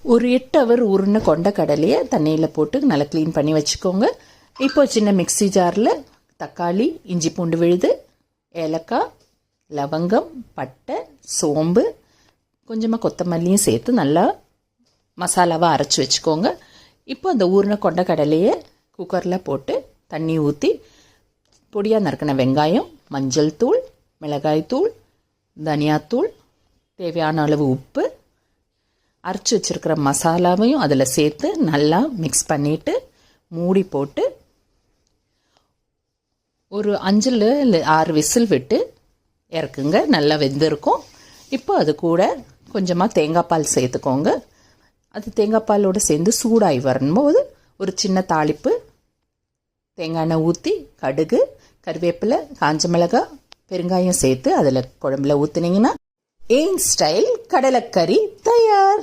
ஒரு 8 ஹவர் ஊறின கொண்ட கடலையை தண்ணியில் போட்டு நல்லா க்ளீன் பண்ணி வச்சுக்கோங்க. இப்போ சின்ன மிக்ஸி ஜாரில் தக்காளி, இஞ்சி பூண்டு விழுது, ஏலக்காய், லவங்கம், பட்டை, சோம்பு, கொஞ்சமாக கொத்தமல்லியும் சேர்த்து நல்லா மசாலாவாக அரைச்சி வச்சுக்கோங்க. இப்போ அந்த ஊறின கொண்ட கடலையை குக்கரில் போட்டு தண்ணி ஊற்றி பொடியாக நறுக்கின வெங்காயம், மஞ்சள் தூள், மிளகாய் தூள், தனியாத்தூள், தேவையான அளவு உப்பு, அரைச்சி வச்சுருக்கிற மசாலாவையும் அதில் சேர்த்து நல்லா மிக்ஸ் பண்ணிவிட்டு மூடி போட்டு ஒரு 5-6 விசில் விட்டு இறக்குங்க. நல்லா வெந்திருக்கும். இப்போ அது கூட கொஞ்சமாக தேங்காய் பால் சேர்த்துக்கோங்க. அது தேங்காய் பாலோடு சேர்ந்து சூடாகி வரும்போது ஒரு சின்ன தாளிப்பு, தேங்காய் எண்ணெய் ஊற்றி கடுகு, கறிவேப்பிலை, காஞ்ச மிளகாய், பெருங்காயம் சேர்த்து அதில் குழம்புல ஊற்றுனீங்கன்னா ஏன் ஸ்டைல் கடலைக்கறி தயார்.